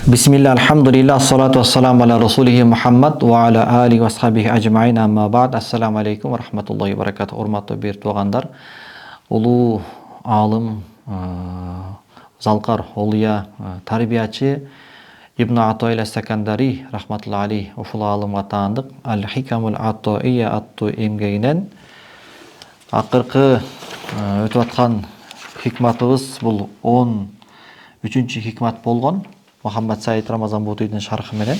Bismillah, alhamdulillah, salatu wassalamu ala rasulihi Muhammad wa ala alihi wa sahbihi ajma'in, amma ba'd. Assalamu alaikum wa rahmatullahi wa barakatuh. Урматтуу бир туугандар, улуу алым, залкар, олуя, тарбиячы Ибн Атоиль ас-Сакандари рахматуллахи алейхи ушул алымга таандык Ал-Хикамул Атоия аттуу эмгегинен акыркы өтүп аткан хикматыбыз бул 13-чү хикмат болгон. Мухаммад Саид Рамазан Бутуйдун шархы менен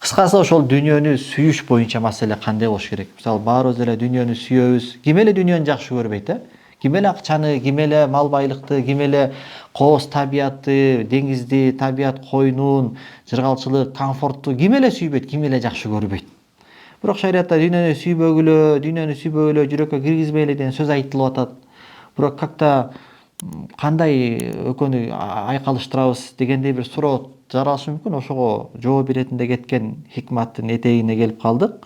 кыскасы ошол дүйнөнү сүйүш боюнча маселе кандай болуш керек? Мисалы, баарыбыз эле дүйнөнү сүйөбүз. Ким эле дүйнөнү жакшы көрбөйт, Ким эле акчаны, ким эле мал байлыкты, ким эле кооз табиятты, деңизди, табият койнун, жыргалчылык, комфортту ким эле сүйбөйт, ким эле жакшы көрбөйт. Бирок шариатта дүйнөнү сүйбөгүлө, жүрөккө киргизбейле деген сөз айтылып атат. Бирок как-то кандай экөөнү айкалыштырабыз дегендей бир суроо жаралышы мүмкүн. Ошого жооп иретинде кеткен хикматтын этегине келип калдык.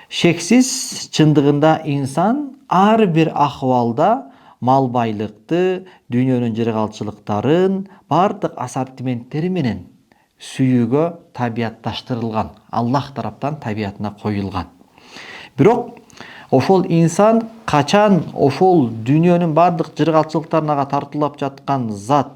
Шексиз чындыгында инсан ар бир акыбалда мал байлыкты, дүйнөнүн жыргалчылыктарын бардык ассортименттери менен сүйүүгө табиятташтырылган, Аллах тараптан табиятына коюлган. Бирок ошол инсан качан ошол дүйнөнүн бардык жыргалчылыктарын ага тартуулап жаткан зат,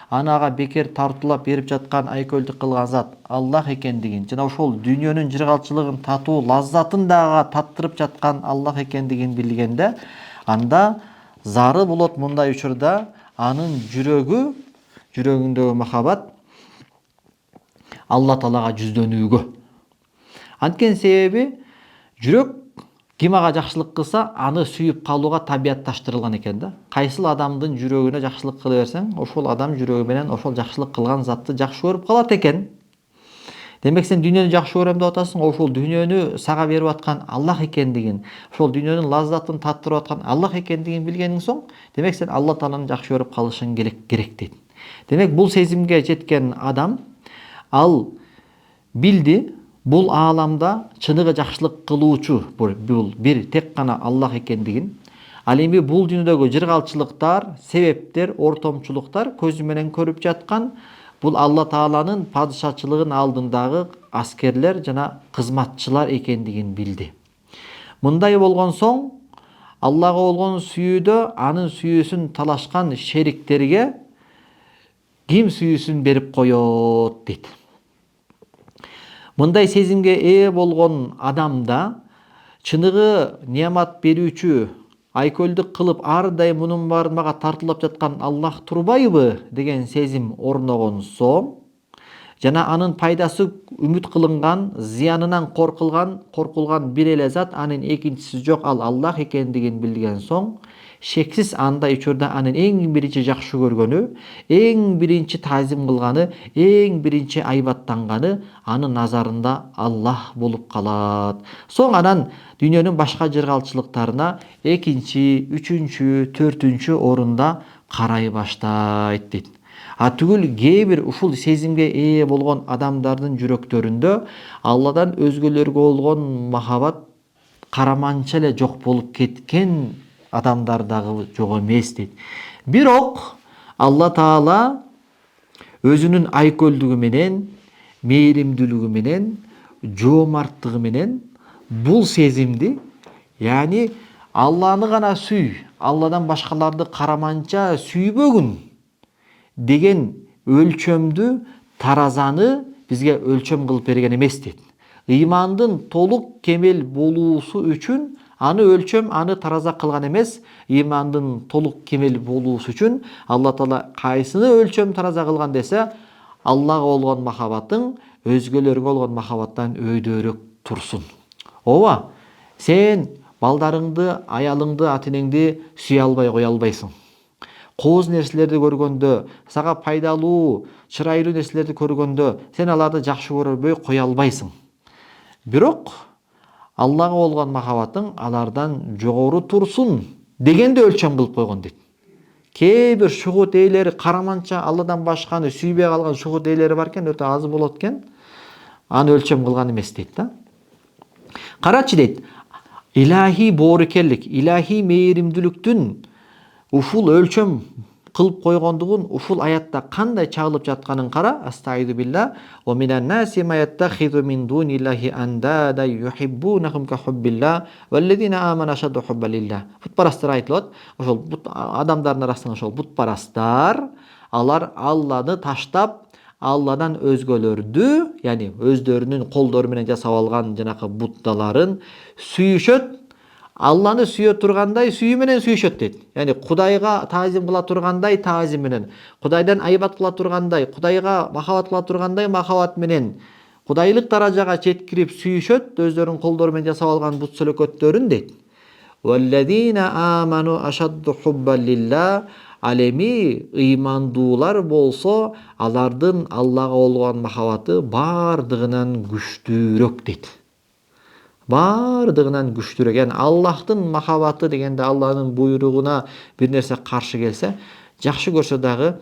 аны ага бекер тартуулап берип жаткан, айкөлдүк кылган зат Аллах экендигин жана ошол дүйнөнүн жыргалчылыгын татуу лаззатын да ага таттырып жаткан Аллах экендигин билгенде, анда зары болот мындай учурда анын жүрөгүндөгү махабат Алла Таалага жүздөнүүгө. Анткени себеби жүрөк ким ага жакшылык кылса, аны сүйүп калууга табиятташтырылган экен да. Кайсыл адамдын жүрөгүнө жакшылык кыла берсең, ошол адам жүрөгү менен ошол жакшылык кылган затты жакшы көрүп калат экен. Демек сен дүйнөнү жакшы көрөм деп атасың, ошол дүйнөнү сага берип аткан Аллах экендигин, ошол дүйнөнүн лаззатын таттырып аткан Аллах экендигин билгениң соң, демек сен Алла Тааланы жакшы көрүп калышың керек дейт. Демек бул сезимге жеткен адам ал билди, бул ааламда чыныгы жакшылык кылуучу бул бир тек гана Аллах экендигин. Ал эми бул дүйнөдөгү жыргалчылыктар, себептер, ортомчулуктар көзү менен көрүп жаткан бул Алла Тааланын падышачылыгын алдындагы аскерлер жана кызматчылар экендигин билди. Мындай болгон соң Аллага болгон сүйүүдө анын сүйүүсүн талашкан шериктерге ким сүйүүсүн берип коёт дейт. Мындай сезимге ээ болгон адамда чыныгы неамат берүүчү, айкөлдүк кылып ар дайым мунун баарын мага тартуулап жаткан Аллах турбайбы деген сезим орногон соң, жана анын пайдасы үмүт кылынган, зыянынан коркулган бир эле зат, анын экинчиси жок, ал Аллах экендигин билген соң, шексиз андай учурда анын эң биринчи жакшы көргөнү, эң биринчи таазим кылганы, эң биринчи айбаттанганы анын назарында Аллах болуп калат. Соң анан дүйнөнүн башка жыргалчылыктарына экинчи, үчүнчү, төртүнчү орунда карай баштайт дейт. Түгүл кээ бир ушул сезимге ээ болгон адамдардын жүрөктөрүндө Алладан өзгөлөргө болгон махабат караманча эле жок болуп кеткен адамдар дагы жок эмес дейт. Бирок Алла Таала өзүнүн айкөлдүгү менен, мээримдүүлүгү менен, жоомарттыгы менен бул сезимди, яни Алланы гана сүй, Алладан башкаларды караманча сүйбөгүн деген өлчөмдү, таразаны бизге өлчөм кылып берген эмес дейт. Ыймандын толук кемел болуусу үчүн аны өлчөм, аны тараза кылган эмес. Ыймандын толук кемел болуусу үчүн Алла Таала кайсыны өлчөм, тараза кылган десе, Аллага болгон махабатың өзгөлөргө болгон махабаттан өйдөрөөк турсун. Ооба, сен балдарыңды, аялыңды, ата-энеңди сүйө албай кое албайсың. Кооз нерселерди көргөндө, сага пайдалуу, чырайлуу нерселерди көргөндө, сен аларды жакшы көрбөй кое албайсың. Бирок Аллага болгон махабатың алардан жогору турсун дегенде өлчөм кылып койгон дейт. Кээ бир шугут ээлери караманча Алладан башканы сүйбөй калган шугут ээлери бар экен, өтө аз болот экен. Аны өлчөм кылган эмес дейт да. Карачы дейт, илахи боорукерлик, илахи мээримдүүлүктүн ушул өлчөм кылып койгондугун ушул аятта кандай чагылып жатканын кара. Астаиду билла. Ва минан наси ма яттахизу мин дуниллахи андада юхиббунахум ка хуббилла валлазина амана ашадду хуббан лилlah. Бутпарастар айтылат. Ошол адамдардын арасынан ошол бутпарастар алар Алланы таштап, Алладан өзгөлөрдү, яни өздөрүнүн колдору менен жасап алган жанакы бутталарын сүйүшөт. Алланы сүйө тургандай сүйүү менен сүйүшөт дейт. Яни Кудайга таазим кыла тургандай таазим менен, Кудайдан айбат кыла тургандай, Кудайга махабат кыла тургандай махабат менен, Кудайлык даражага жеткирип сүйүшөт, өздөрүнүн колдору менен жасап алган бут сөлөкөттөрүн дейт. Валлазина аману ашадду хуббан лилlah. Ал эми ыймандуулар болсо, алардын Аллага болгон махабаты бардыгынан күчтүүрөөк дейт. Бардыгынан күчтүүрөөк. Яни Аллахтын махабаты дегенде, Алланын буйругуна бир нерсе каршы келсе, жакшы көрсө дагы